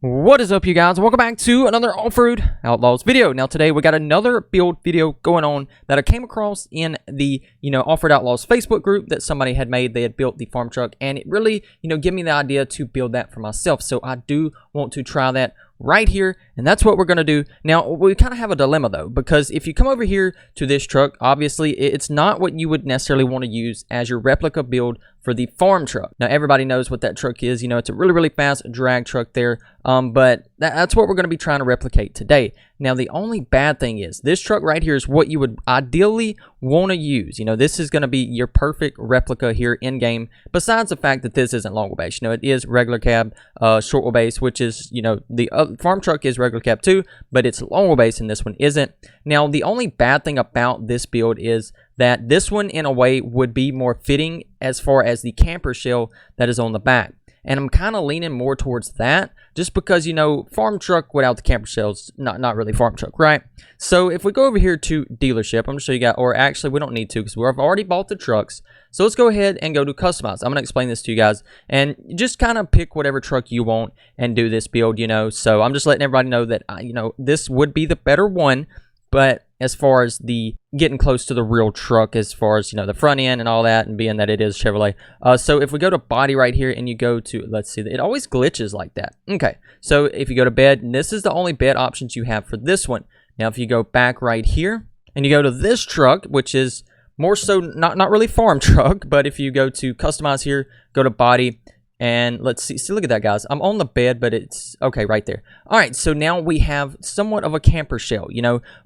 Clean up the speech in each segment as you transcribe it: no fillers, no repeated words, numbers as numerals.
What is up, you guys? Welcome back to another Offroad Outlaws video. Now today we got another build video going on that I came across in the Offroad Outlaws Facebook group that somebody had made. They had built the farm truck, and it really gave me the idea to build that for myself. So I do want to try that right here, and that's what we're going to do. Now we kind of have a dilemma though, because if you come over here to this truck, obviously it's not what you would necessarily want to use as your replica build for the farm truck. Now everybody knows what that truck is. It's a really fast drag truck there, but that's what we're going to be trying to replicate today. Now the only bad thing is this truck right here is what you would ideally want to use. This is going to be your perfect replica here in game, besides the fact that this isn't long wheelbase. It is regular cab, short wheelbase, which is the farm truck is regular cab too, but it's long wheelbase and this one isn't. Now the only bad thing about this build is that this one in a way would be more fitting as far as the camper shell that is on the back. And I'm kind of leaning more towards that just because, farm truck without the camper shell's not really farm truck, right? So if we go over here to dealership, I'm going to show you guys, or actually we don't need to because we've already bought the trucks. So let's go ahead and go to customize. I'm going to explain this to you guys and just kind of pick whatever truck you want and do this build, So I'm just letting everybody know that, this would be the better one. But as far as the getting close to the real truck, as far as, the front end and all that, and being that it is Chevrolet. So if we go to body right here and you go to, let's see, it always glitches like that. Okay, so if you go to bed, and this is the only bed options you have for this one. Now, if you go back right here and you go to this truck, which is more so not really farm truck, but if you go to customize here, go to body, and let's see, look at that, guys. I'm on the bed, but it's okay right there. All right, so now we have somewhat of a camper shell.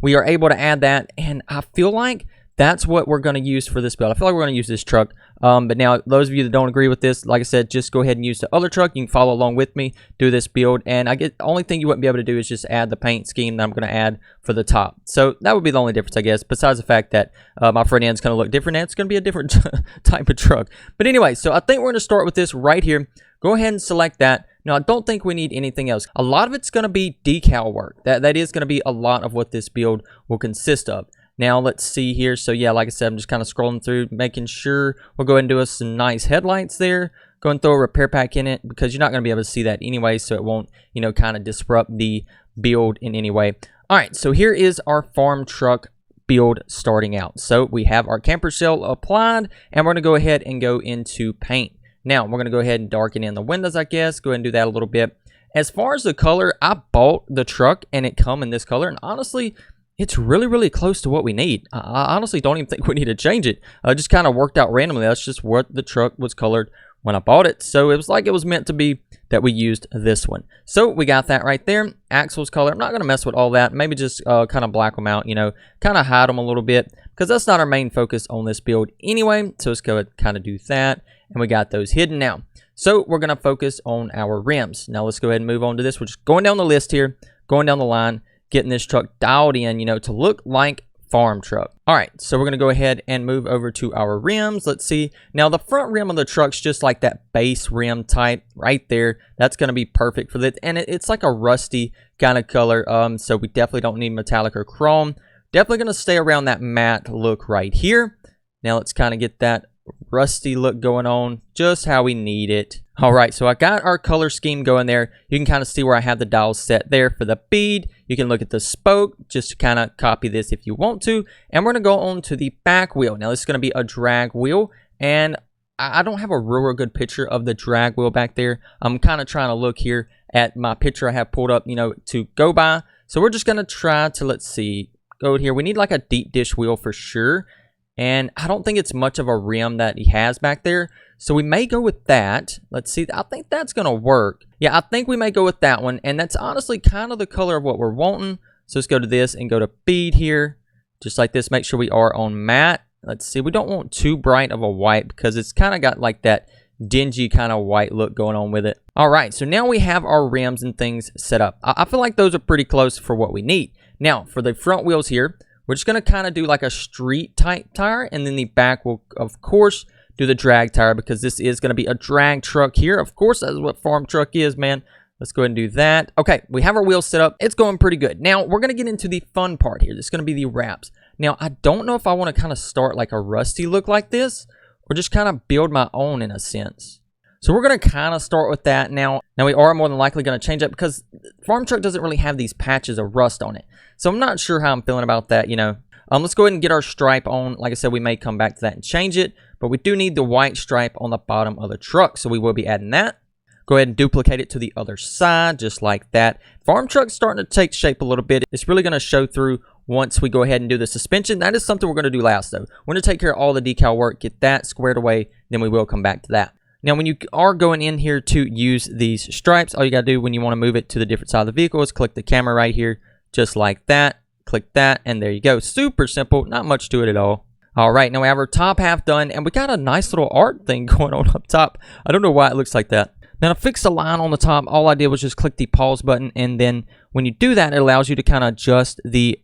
We are able to add that, and I feel like that's what we're going to use for this build. I feel like we're going to use this truck. But now, those of you that don't agree with this, like I said, just go ahead and use the other truck. You can follow along with me, do this build. And the only thing you wouldn't be able to do is just add the paint scheme that I'm going to add for the top. So that would be the only difference, I guess, besides the fact that my front end's going to look different, and it's going to be a different type of truck. But anyway, so I think we're going to start with this right here. Go ahead and select that. Now, I don't think we need anything else. A lot of it's going to be decal work. That is going to be a lot of what this build will consist of. Now, let's see here. So, yeah, like I said, I'm just kind of scrolling through, making sure. We'll go ahead and do us some nice headlights there. Go and throw a repair pack in it because you're not going to be able to see that anyway, so it won't, kind of disrupt the build in any way. All right, so here is our farm truck build starting out. So, we have our camper shell applied, and we're going to go ahead and go into paint. Now, we're going to go ahead and darken in the windows, I guess. Go ahead and do that a little bit. As far as the color, I bought the truck, and it come in this color, and honestly, it's really close to what we need. I honestly don't even think we need to change it. It just kind of worked out randomly. That's just what the truck was colored when I bought it. So it was like it was meant to be that we used this one. So we got that right there. Axles color. I'm not going to mess with all that. Maybe just kind of black them out, kind of hide them a little bit because that's not our main focus on this build anyway. So let's go ahead and kind of do that. And we got those hidden now. So we're going to focus on our rims. Now let's go ahead and move on to this. We're just going down the list here, going down the line, getting this truck dialed in, to look like farm truck. All right, so we're going to go ahead and move over to our rims. Let's see. Now, the front rim of the truck's just like that base rim type right there. That's going to be perfect for this. And it's like a rusty kind of color, so we definitely don't need metallic or chrome. Definitely going to stay around that matte look right here. Now, let's kind of get that rusty look going on just how we need it. All right, so I got our color scheme going there. You can kind of see where I have the dials set there for the bead. You can look at the spoke just to kind of copy this if you want to. And we're going to go on to the back wheel. Now, this is going to be a drag wheel, and I don't have a real good picture of the drag wheel back there. I'm kind of trying to look here at my picture I have pulled up, to go by. So we're just going to try to, let's see, go here. We need like a deep dish wheel for sure. And I don't think it's much of a rim that he has back there. So we may go with that. Let's see. I think that's going to work. Yeah, I think we may go with that one. And that's honestly kind of the color of what we're wanting. So let's go to this and go to bead here. Just like this. Make sure we are on matte. Let's see. We don't want too bright of a white because it's kind of got like that dingy kind of white look going on with it. All right. So now we have our rims and things set up. I feel like those are pretty close for what we need. Now, for the front wheels here, we're just going to kind of do like a street type tire, and then the back will, of course, do the drag tire because this is going to be a drag truck here. Of course, that's what farm truck is, man. Let's go ahead and do that. Okay, we have our wheels set up. It's going pretty good. Now, we're going to get into the fun part here. This is going to be the wraps. Now, I don't know if I want to kind of start like a rusty look like this or just kind of build my own in a sense. So we're going to kind of start with that now. Now we are more than likely going to change that because Farmtruck doesn't really have these patches of rust on it. So I'm not sure how I'm feeling about that, you know. Let's go ahead and get our stripe on. Like I said, we may come back to that and change it, but we do need the white stripe on the bottom of the truck, so we will be adding that. Go ahead and duplicate it to the other side, just like that. Farmtruck's starting to take shape a little bit. It's really going to show through once we go ahead and do the suspension. That is something we're going to do last, though. We're going to take care of all the decal work, get that squared away, then we will come back to that. Now, when you are going in here to use these stripes, all you got to do when you want to move it to the different side of the vehicle is click the camera right here, just like that. Click that, and there you go. Super simple, not much to it at all. All right, now we have our top half done, and we got a nice little art thing going on up top. I don't know why it looks like that. Now, to fix the line on the top, all I did was just click the pause button, and then when you do that, it allows you to kind of adjust the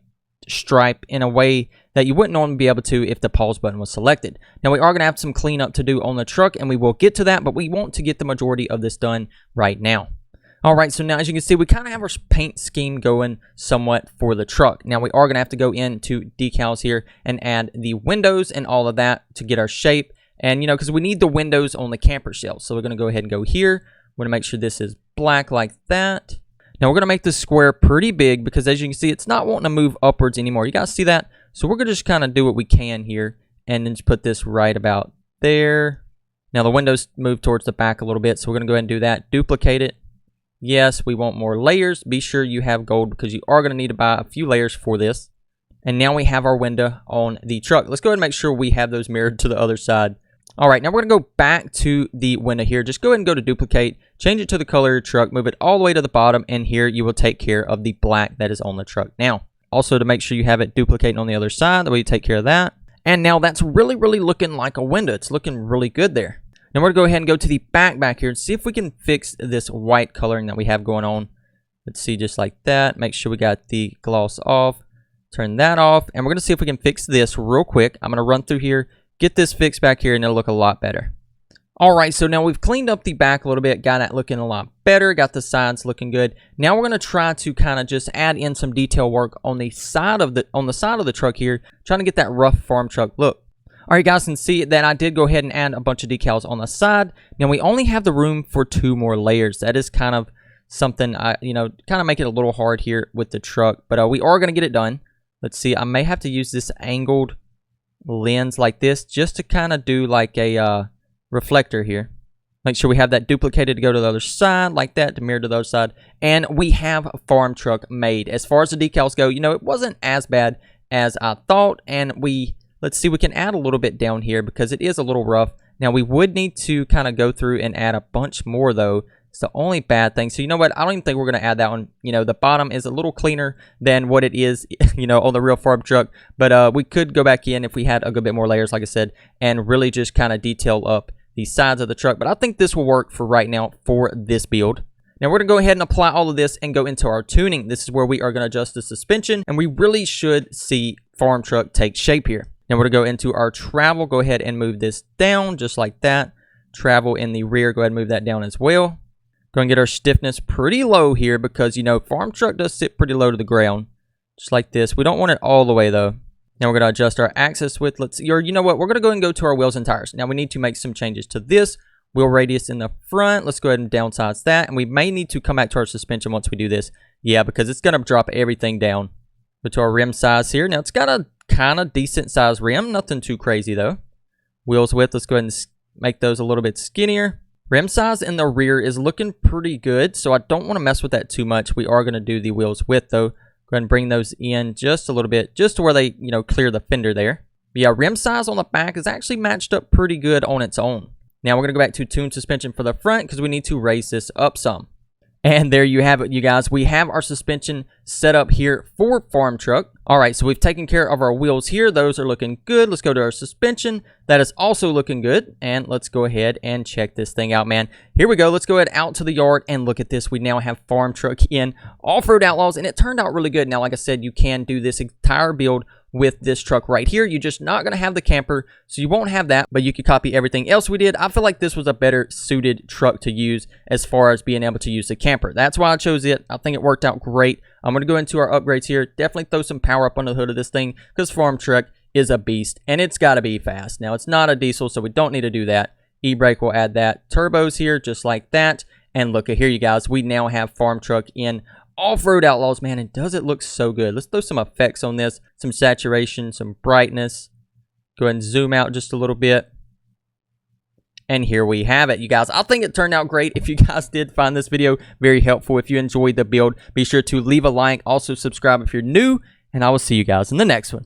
stripe in a way that you wouldn't normally be able to if the pause button was selected. Now, we are going to have some cleanup to do on the truck, and we will get to that, but we want to get the majority of this done right now. All right, so now as you can see, we kind of have our paint scheme going somewhat for the truck. Now we are going to have to go into decals here and add the windows and all of that to get our shape. And, you know, because we need the windows on the camper shell. So we're going to go ahead and go here. We're going to make sure this is black like that. Now we're going to make this square pretty big because as you can see, it's not wanting to move upwards anymore. You guys see that? So we're going to just kind of do what we can here and then just put this right about there. Now the windows move towards the back a little bit. So we're going to go ahead and do that. Duplicate it. Yes, we want more layers. Be sure you have gold because you are going to need to buy a few layers for this. And now we have our window on the truck. Let's go ahead and make sure we have those mirrored to the other side. All right, now we're going to go back to the window here. Just go ahead and go to duplicate, change it to the color of your truck, move it all the way to the bottom, and here you will take care of the black that is on the truck now. Also, to make sure you have it duplicating on the other side, that way you take care of that. And now that's really, really looking like a window. It's looking really good there. Now we're going to go ahead and go to the back here and see if we can fix this white coloring that we have going on. Let's see, just like that. Make sure we got the gloss off. Turn that off. And we're going to see if we can fix this real quick. I'm going to run through here, get this fixed back here, and it'll look a lot better. All right, so now we've cleaned up the back a little bit. Got it looking a lot better. Got the sides looking good. Now we're going to try to kind of just add in some detail work on the side of the truck here, trying to get that rough farm truck look. All right, guys, can see that I did go ahead and add a bunch of decals on the side. Now, we only have the room for 2 more layers. That is kind of something, kind of make it a little hard here with the truck. But we are going to get it done. Let's see. I may have to use this angled lens like this just to kind of do like a reflector here. Make sure we have that duplicated to go to the other side like that to mirror to the other side. And we have a farm truck made. As far as the decals go, you know, it wasn't as bad as I thought. And let's see, we can add a little bit down here because it is a little rough. Now, we would need to kind of go through and add a bunch more, though. It's the only bad thing. So, you know what? I don't even think we're going to add that one. You know, the bottom is a little cleaner than what it is, you know, on the real farm truck. But we could go back in if we had a good bit more layers, like I said, and really just kind of detail up the sides of the truck. But I think this will work for right now for this build. Now, we're going to go ahead and apply all of this and go into our tuning. This is where we are going to adjust the suspension, and we really should see farm truck take shape here. Now we're going to go into our travel. Go ahead and move this down just like that. Travel in the rear, go ahead and move that down as well. Go and get our stiffness pretty low here because, you know, farm truck does sit pretty low to the ground. Just like this. We don't want it all the way, though. Now we're going to adjust our axis width. You know what? We're going to go and go to our wheels and tires. Now we need to make some changes to this. Wheel radius in the front. Let's go ahead and downsize that. And we may need to come back to our suspension once we do this. Yeah, because it's going to drop everything down. Go to our rim size here. Now it's got a kind of decent size rim, nothing too crazy though. Wheels width, let's go ahead and make those a little bit skinnier. Rim size in the rear is looking pretty good, so I don't want to mess with that too much. We are going to do the wheels width though. Go ahead and bring those in just a little bit, just to where they, you know, clear the fender there. But yeah, rim size on the back is actually matched up pretty good on its own. Now we're going to go back to tune suspension for the front because we need to raise this up some. And there you have it, you guys. We have our suspension set up here for farm truck. All right, so we've taken care of our wheels here. Those are looking good. Let's go to our suspension. That is also looking good. And let's go ahead and check this thing out, man. Here we go. Let's go ahead out to the yard and look at this. We now have farm truck in Off-Road Outlaws, and it turned out really good. Now, like I said, you can do this entire build with this truck right here. You're just not going to have the camper, so you won't have that, but you can copy everything else we did. I feel like this was a better suited truck to use as far as being able to use the camper. That's why I chose it. I think it worked out great. I'm going to go into our upgrades here. Definitely throw some power up under the hood of this thing because farm truck is a beast, and it's got to be fast. Now, it's not a diesel, so we don't need to do that. E-brake will add that. Turbos here, just like that. And look at here, you guys. We now have Farmtruck in Off-Road Outlaws. Man, and does it look so good. Let's throw some effects on this. Some saturation, some brightness. Go ahead and zoom out just a little bit. And here we have it, you guys. I think it turned out great. If you guys did find this video very helpful, if you enjoyed the build, be sure to leave a like. Also, subscribe if you're new. And I will see you guys in the next one.